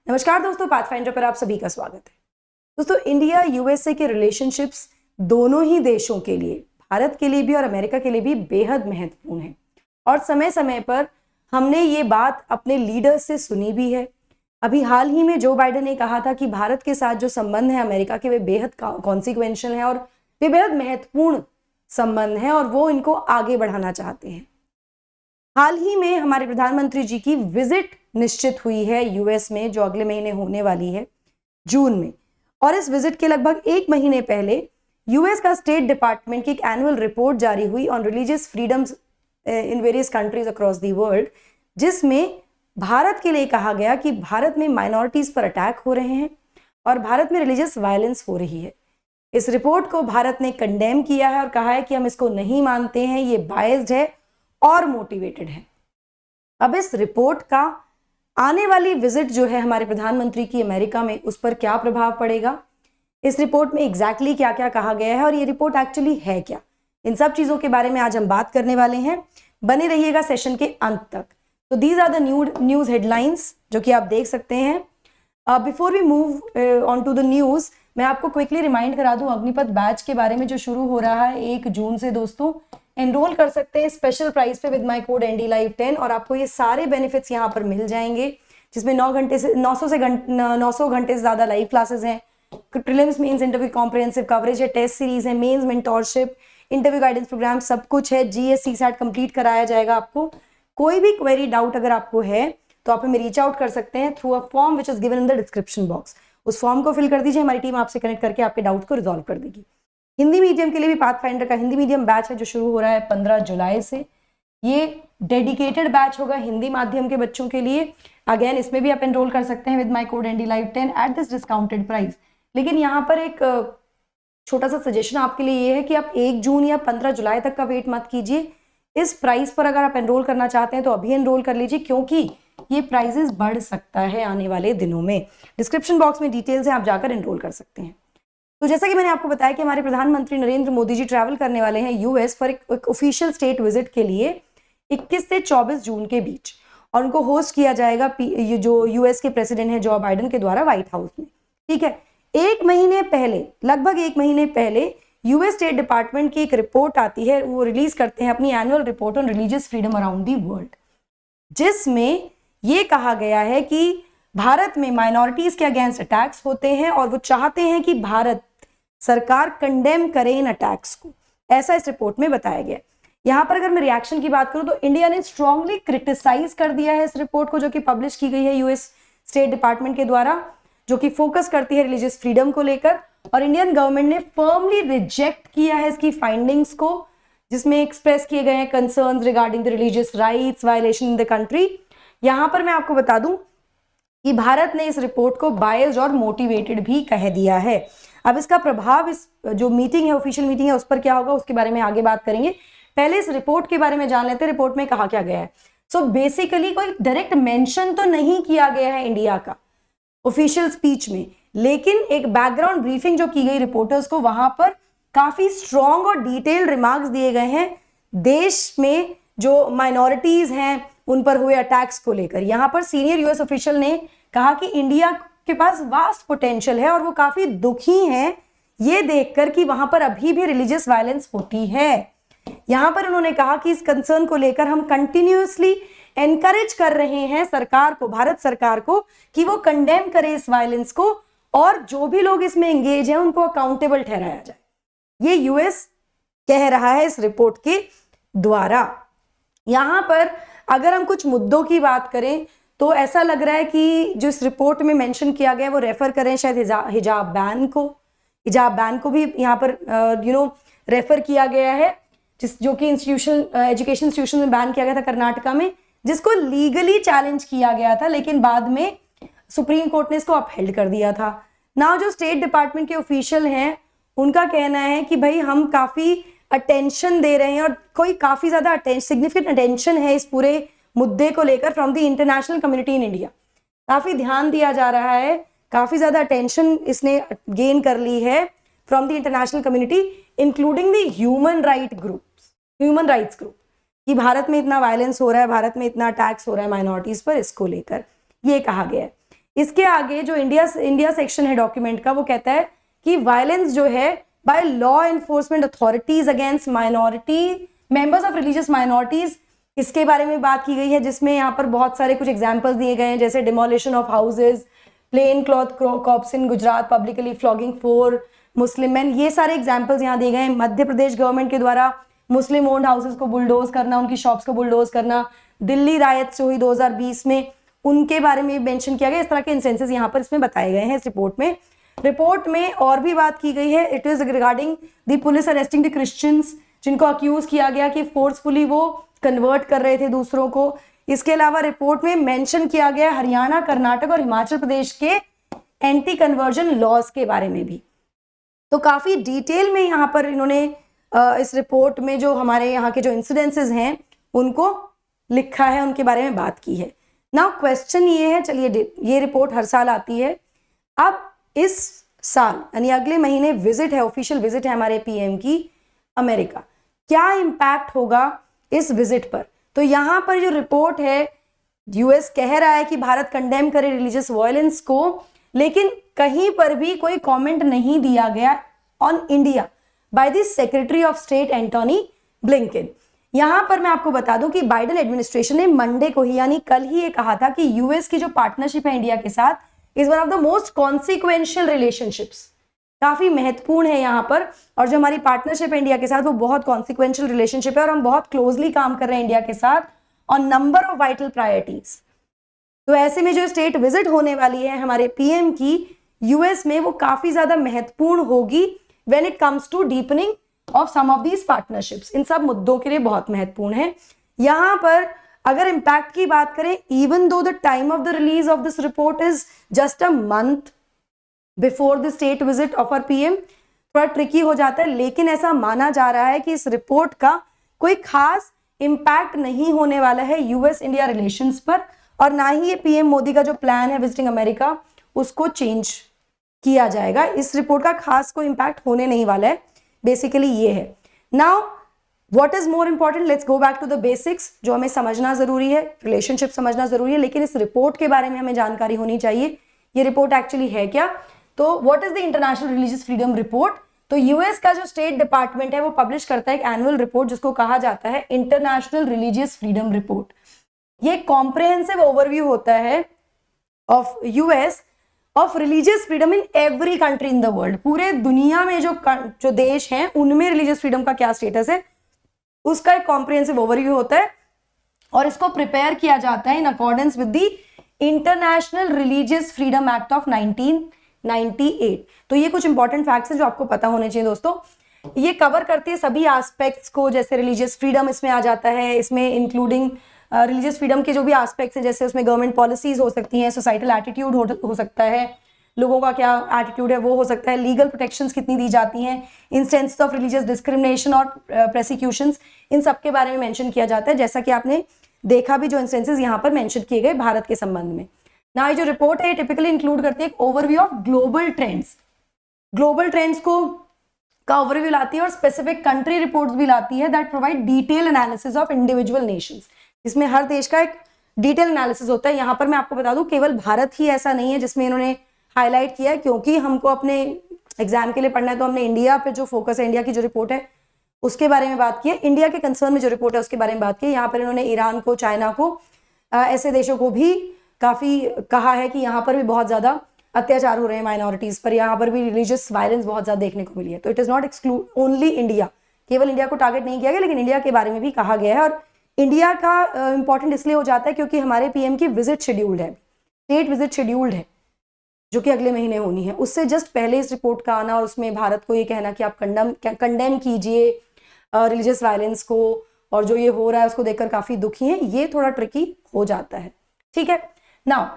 नमस्कार दोस्तों, पाथफाइंडर पर आप सभी का स्वागत है। दोस्तों, इंडिया यूएसए के रिलेशनशिप्स दोनों ही देशों के लिए, भारत के लिए भी और अमेरिका के लिए भी बेहद महत्वपूर्ण है और समय समय पर हमने ये बात अपने लीडर्स से सुनी भी है। अभी हाल ही में जो बाइडेन ने कहा था कि भारत के साथ जो संबंध है अमेरिका के, वे बेहद कॉन्सिक्वेंशियल हैं और वे बेहद महत्वपूर्ण संबंध हैं और वो इनको आगे बढ़ाना चाहते हैं। हाल ही में हमारे प्रधानमंत्री जी की विजिट निश्चित हुई है यूएस में, जो अगले महीने होने वाली है जून में, और इस विजिट के लगभग एक महीने पहले यूएस का स्टेट डिपार्टमेंट की एक एनुअल रिपोर्ट जारी हुई on religious freedoms in various countries across the world, जिसमें भारत के लिए कहा गया कि भारत में माइनॉरिटीज पर अटैक हो रहे हैं और भारत में रिलीजियस वायलेंस हो रही है। इस रिपोर्ट को भारत ने कंडेम किया है और कहा है कि हम इसको नहीं मानते हैं, ये बायस्ड है और मोटिवेटेड है। अब इस रिपोर्ट का आने वाली विजिट जो है हमारे प्रधानमंत्री की अमेरिका में, उस पर क्या प्रभाव पड़ेगा, इस रिपोर्ट में एग्जैक्टली क्या क्या कहा गया है और ये रिपोर्ट एक्चुअली है क्या, इन सब चीजों के बारे में आज हम बात करने वाले हैं। बने रहिएगा सेशन के अंत तक। तो these are the news headlines जो कि आप देख सकते हैं। Before we move on to the news, मैं आपको क्विकली रिमाइंड करा दूं अग्निपथ बैच के बारे में जो शुरू हो रहा है 1 जून से। दोस्तों, एनरोल कर सकते हैं स्पेशल प्राइस पे विद माय कोड NDLive10 और आपको ये सारे बेनिफिट्स यहाँ पर मिल जाएंगे, जिसमें 900 घंटे से ज्यादा लाइव क्लासेस हैं, prelims mains interview comprehensive coverage है, टेस्ट सीरीज है, mains mentorship, interview guidance program, सब कुछ है। GS CSAT कंप्लीट कराया जाएगा आपको। कोई भी क्वेरी डाउट अगर आपको है तो आप हमें रीच आउट कर सकते हैं through a form which is given in the description box. उस फॉर्म को फिल कर दीजिए, हमारी टीम आपसे कनेक्ट करके आपके डाउट को रिजॉल्व कर देगी। हिंदी मीडियम के लिए भी पाथफाइंडर का हिंदी मीडियम बैच है जो शुरू हो रहा है 15 जुलाई से। ये डेडिकेटेड बैच होगा हिंदी माध्यम के बच्चों के लिए। अगेन इसमें भी आप एनरोल कर सकते हैं with my code NDLive10 at this discounted price. लेकिन यहाँ पर एक छोटा सा सजेशन आपके लिए ये है कि आप 1 जून या 15 जुलाई तक का वेट मत कीजिए। इस प्राइस पर अगर आप एनरोल करना चाहते हैं तो अभी एनरोल कर लीजिए, क्योंकि ये प्राइजेस बढ़ सकता है आने वाले दिनों में। डिस्क्रिप्शन बॉक्स में डिटेल्स हैं, आप जाकर एनरोल कर सकते हैं। तो जैसा कि मैंने आपको बताया कि हमारे प्रधानमंत्री नरेंद्र मोदी जी ट्रैवल करने वाले हैं यूएस फॉर एक ऑफिशियल स्टेट विजिट के लिए 21 से 24 जून के बीच, और उनको होस्ट किया जाएगा जो यूएस के प्रेसिडेंट है जो बाइडेन के द्वारा व्हाइट हाउस में। ठीक है, लगभग एक महीने पहले यूएस स्टेट डिपार्टमेंट की एक रिपोर्ट आती है, वो रिलीज करते हैं अपनी annual report on religious freedom around the world, जिसमें ये कहा गया है कि भारत में माइनॉरिटीज के अगेंस्ट अटैक्स होते हैं और वो चाहते हैं कि भारत सरकार कंडेम करे इन अटैक्स को। ऐसा इस रिपोर्ट में बताया गया। यहां पर अगर मैं रिएक्शन की बात करूं तो इंडिया ने स्ट्रांगली क्रिटिसाइज कर दिया है इस रिपोर्ट को, जो कि पब्लिश की गई है यूएस स्टेट डिपार्टमेंट के द्वारा, जो कि फोकस करती है रिलीजियस फ्रीडम को लेकर। और इंडियन गवर्नमेंट ने फर्मली रिजेक्ट किया है इसकी फाइंडिंग्स को, जिसमें एक्सप्रेस किए गए हैं concerns regarding the religious rights violation in the country. यहां पर मैं आपको बता दूं कि भारत ने इस रिपोर्ट को बायस्ड और मोटिवेटेड भी कह दिया है। अब इसका प्रभाव इस जो मीटिंग है, ऑफिशियल मीटिंग है, उस पर क्या होगा उसके बारे में आगे बात करेंगे। पहले इस रिपोर्ट के बारे में जान लेते हैं, रिपोर्ट में कहा क्या गया है। सो बेसिकली कोई डायरेक्ट मेंशन तो नहीं किया गया है इंडिया का ऑफिशियल स्पीच में, लेकिन एक बैकग्राउंड ब्रीफिंग जो की गई रिपोर्टर्स को, वहां पर काफी स्ट्रॉन्ग और डिटेल्ड रिमार्क्स दिए गए हैं देश में जो माइनॉरिटीज हैं उन पर हुए अटैक्स को लेकर। यहां पर सीनियर यूएस ऑफिशियल ने कहा कि इंडिया के पास वास्ट पोटेंशियल है और वो काफी दुखी हैं ये देखकर कि वहां पर अभी भी रिलीजियस वायलेंस होती है। यहां पर उन्होंने कहा कि इस कंसर्न को लेकर हम कंटिन्यूअसली एनकरेज कर रहे हैं सरकार को, भारत सरकार को, कि वो कंडेम करे इस वायलेंस को और जो भी लोग इसमें एंगेज हैं उनको अकाउंटेबल ठहराया जाए। ये यूएस कह रहा है इस रिपोर्ट के द्वारा। यहां पर अगर हम कुछ मुद्दों की बात करें तो ऐसा लग रहा है कि जो इस रिपोर्ट में मेंशन किया गया है वो रेफर करें शायद हिजाब बैन को भी यहाँ पर रेफर किया गया है, जो कि एजुकेशन इंस्टीट्यूशन में बैन किया गया था कर्नाटका में, जिसको लीगली चैलेंज किया गया था, लेकिन बाद में सुप्रीम कोर्ट ने इसको अपहेल्ड कर दिया था। नाउ जो स्टेट डिपार्टमेंट के ऑफिशियल हैं उनका कहना है कि भाई हम काफी अटेंशन दे रहे हैं और कोई काफी ज्यादा सिग्निफिकेंट अटेंशन है इस पूरे मुद्दे को लेकर from the international community in India. काफी ध्यान दिया जा रहा है, काफी ज्यादा अटेंशन इसने गेन कर ली है from the international community including the human rights group, कि भारत में इतना वायलेंस हो रहा है, भारत में इतना अटैक्स हो रहा है माइनॉरिटीज पर, इसको लेकर ये कहा गया है। इसके आगे जो इंडिया सेक्शन है डॉक्यूमेंट का, वो कहता है कि वायलेंस जो है by law enforcement authorities against minority members of religious minorities, इसके बारे में बात की गई है, जिसमें यहाँ पर बहुत सारे कुछ एग्जाम्पल्स दिए गए हैं, जैसे demolition of houses, plain cloth cops in Gujarat, publicly flogging for Muslim man, ये सारे एग्जाम्पल्स यहाँ दिए गए हैं। मध्य प्रदेश गवर्नमेंट के द्वारा मुस्लिम ओन्ड हाउसेज को बुलडोज करना, उनकी शॉप्स को बुलडोज करना, दिल्ली रायट्स जो हुई 2020 में, उनके बारे में मेंशन किया गया। इस तरह के इंसेंसेस यहाँ पर इसमें बताए गए हैं इस रिपोर्ट में और भी बात की गई है। It is regarding the police arresting the Christians, जिनको अक्यूज किया गया कि फोर्सफुली वो कन्वर्ट कर रहे थे दूसरों को। इसके अलावा रिपोर्ट में मेंशन किया गया हरियाणा, कर्नाटक और हिमाचल प्रदेश के एंटी कन्वर्जन लॉज के बारे में भी। तो काफी डिटेल में यहाँ पर इन्होंने इस रिपोर्ट में जो हमारे यहाँ के जो इंसिडेंसेस हैं उनको लिखा है, उनके बारे में बात की है। नाउ क्वेश्चन ये है, चलिए ये रिपोर्ट हर साल आती है, अब इस साल यानी अगले महीने विजिट है, ऑफिशियल विजिट है हमारे पीएम की अमेरिका, क्या इंपैक्ट होगा इस विजिट पर? तो यहाँ पर जो रिपोर्ट है, यूएस कह रहा है कि भारत कंडेम करे रिलीजियस वायलेंस को, लेकिन कहीं पर भी कोई कमेंट नहीं दिया गया on India by the secretary of state Antony Blinken. यहां पर मैं आपको बता दूं कि बाइडेन एडमिनिस्ट्रेशन ने मंडे को ही यानी कल ही ये कहा था कि यूएस की जो पार्टनरशिप है इंडिया के साथ is one of the most consequential relationships, काफी महत्वपूर्ण है यहाँ पर, और जो हमारी पार्टनरशिप है इंडिया के साथ वो बहुत कॉन्सिक्वेंशियल रिलेशनशिप है और हम बहुत क्लोजली काम कर रहे हैं इंडिया के साथ on number of vital priorities. तो ऐसे में जो स्टेट विजिट होने वाली है हमारे पीएम की यूएस में, वो काफी ज्यादा महत्वपूर्ण होगी when it comes to deepening of some of these partnerships, इन सब मुद्दों के लिए बहुत महत्वपूर्ण है। यहां पर अगर इंपैक्ट की बात करें, even though the time of the release of this report is just a month before the state visit of our PM, थोड़ा ट्रिकी हो जाता है, लेकिन ऐसा माना जा रहा है कि इस रिपोर्ट का कोई खास इंपैक्ट नहीं होने वाला है यूएस इंडिया रिलेशंस पर, और ना ही ये पीएम मोदी का जो प्लान है विजिटिंग अमेरिका उसको चेंज किया जाएगा। इस रिपोर्ट का खास कोई इंपैक्ट होने नहीं वाला है, बेसिकली ये है। Now what is more important, let's go back to the basics. जो हमें समझना जरूरी है, रिलेशनशिप समझना जरूरी है, लेकिन इस रिपोर्ट के बारे में हमें जानकारी होनी चाहिए, ये रिपोर्ट एक्चुअली है क्या। तो what is the international religious freedom report? तो यूएस का जो स्टेट डिपार्टमेंट है वो पब्लिश करता है एक एनुअल रिपोर्ट जिसको कहा जाता है इंटरनेशनल रिलीजियस फ्रीडम रिपोर्ट। ये कॉम्प्रिहेंसिव ओवरव्यू होता है of US of religious freedom in every country in the world. पूरे दुनिया में जो देश हैं उनमें रिलीजियस फ्रीडम का क्या स्टेटस है, उसका एक कॉम्प्रिहेंसिव ओवरव्यू होता है, और इसको प्रिपेयर किया जाता है in accordance with the international religious freedom act of 1998। तो ये कुछ इंपॉर्टेंट फैक्ट्स हैं जो आपको पता होने चाहिए दोस्तों। ये कवर करती है सभी एस्पेक्ट्स को, जैसे रिलीजियस फ्रीडम इसमें आ जाता है, इसमें इंक्लूडिंग रिलीजियस फ्रीडम के जो भी एस्पेक्ट्स हैं, जैसे उसमें गवर्नमेंट पॉलिसीज हो सकती हैं, सोसाइटल एटीट्यूड हो सकता है, लोगों का क्या एटीट्यूड है वो हो सकता है, लीगल प्रोटेक्शंस कितनी दी जाती हैं, इंस्टेंसेस ऑफ रिलीजियस डिस्क्रिमिनेशन और प्रोसिक्यूशंस, इन सब के बारे में मेंशन किया जाता है, जैसा कि आपने देखा भी जो इंस्टेंसेस यहाँ पर मेंशन किए गए भारत के संबंध में। ना ये जो रिपोर्ट है टिपिकली इंक्लूड करती है एक ओवरव्यू ऑफ ग्लोबल ट्रेंड्स को का ओवरव्यू लाती है, और स्पेसिफिक कंट्री रिपोर्ट्स भी लाती है that provide detail analysis of individual Nations, जिसमें हर देश का एक डिटेल एनालिसिस होता है। यहाँ पर मैं आपको बता दूं केवल भारत ही ऐसा नहीं है जिसमें इन्होंने हाईलाइट किया है, क्योंकि हमको अपने एग्जाम के लिए पढ़ना है तो हमने इंडिया पे जो फोकस है, इंडिया की जो रिपोर्ट है उसके बारे में बात की है, इंडिया के कंसर्न में जो रिपोर्ट है उसके बारे में बात की है। यहाँ पर इन्होंने ईरान को, चाइना को, ऐसे देशों को भी काफी कहा है कि यहाँ पर भी बहुत ज्यादा अत्याचार हो रहे हैं माइनॉरिटीज पर, यहाँ पर भी रिलीजियस वायलेंस बहुत ज्यादा देखने को मिली है। तो it is not exclude only India, केवल इंडिया को टारगेट नहीं किया गया, लेकिन इंडिया के बारे में भी कहा गया है। और इंडिया का इंपॉर्टेंट इसलिए हो जाता है क्योंकि हमारे पीएम की विजिट शेड्यूल्ड है, स्टेट विजिट शेड्यूल्ड है, जो कि अगले महीने होनी है। उससे जस्ट पहले इस रिपोर्ट का आना और उसमें भारत को ये कहना कि आप कंडेम कीजिए रिलीजियस वायलेंस को, और जो ये हो रहा है उसको देखकर काफी दुखी हैं, ये थोड़ा ट्रिकी हो जाता है। ठीक है ना,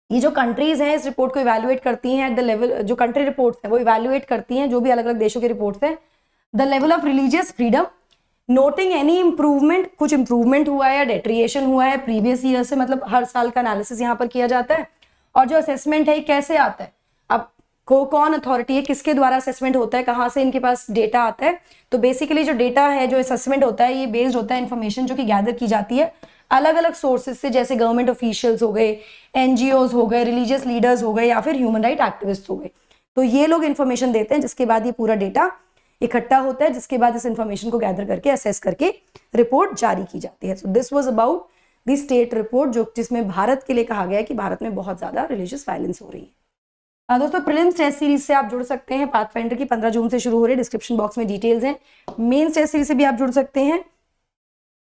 ये जो कंट्रीज हैं इस रिपोर्ट को इवैल्यूएट करती हैं एट द लेवल, जो कंट्री रिपोर्ट्स हैं वो इवैल्यूएट करती हैं जो भी अलग अलग देशों की रिपोर्ट्स हैं, the level of religious freedom, noting any improvement, कुछ इंप्रूवमेंट हुआ है या डेट्रिएशन हुआ है प्रीवियस ईयर से, मतलब हर साल का एनालिसिस यहाँ पर किया जाता है। और जो असेसमेंट है कैसे आता है, अब कौन अथॉरिटी है, किसके द्वारा असेसमेंट होता है, कहाँ से इनके पास डेटा आता है। तो बेसिकली जो डेटा है, जो असेसमेंट होता है, ये बेस्ड होता है इन्फॉर्मेशन जो कि गैदर की जाती है अलग अलग सोर्सेज से, जैसे गवर्नमेंट ऑफिशियल्स हो गए, एनजीओज हो गए, रिलीजियस लीडर्स हो गए या फिर ह्यूमन राइट एक्टिविस्ट हो गए। तो ये लोग इन्फॉर्मेशन देते हैं, जिसके बाद ये पूरा डेटा इकट्ठा होता है, जिसके बाद इस इन्फॉर्मेशन को गैदर करके असेस करके रिपोर्ट जारी की जाती है। So this was about the state report, जो जिसमें भारत के लिए कहा गया है कि भारत में बहुत ज्यादा रिलीजियस वायलेंस हो रही है। दोस्तों प्रीलिम्स टेस्ट सीरीज से आप जुड़ सकते हैं, पाथफाइंडर की 15 जून से शुरू हो रही है, डिस्क्रिप्शन बॉक्स में डिटेल्स हैं। मेंस टेस्ट सीरीज से भी आप जुड़ सकते हैं।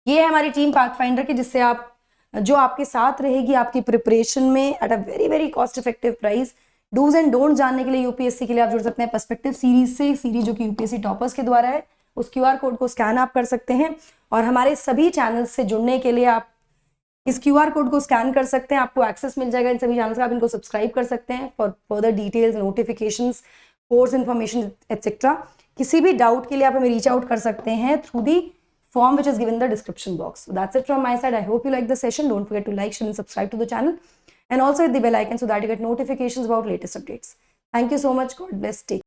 ये है हमारी टीम पाथफाइंडर की, जिससे आप जो आपके साथ रहेगी आपकी प्रिपरेशन में at a very very cost effective price. Dos and don't जानने के लिए यूपीएससी के लिए आप जुड़ सकते हैं पर्सपेक्टिव सीरीज से, सीरीज जो कि यूपीएससी टॉपर्स के द्वारा है। उस क्यूआर कोड को स्कैन आप कर सकते हैं और हमारे सभी चैनल्स से जुड़ने के लिए आप इस क्यूआर कोड को स्कैन कर सकते हैं, आपको एक्सेस मिल जाएगा इन सभी चैनल्स का, आप इनको सब्सक्राइब कर सकते हैं for further details, notifications, course information etcetera. किसी भी डाउट के लिए आप हमें रीच आउट कर सकते हैं through the form which is given in the description box. So that's it from my side. I hope you like the session. Don't forget to like, share and subscribe to the channel, and also hit the bell icon so that you get notifications about latest updates. Thank you so much. God bless. Take care.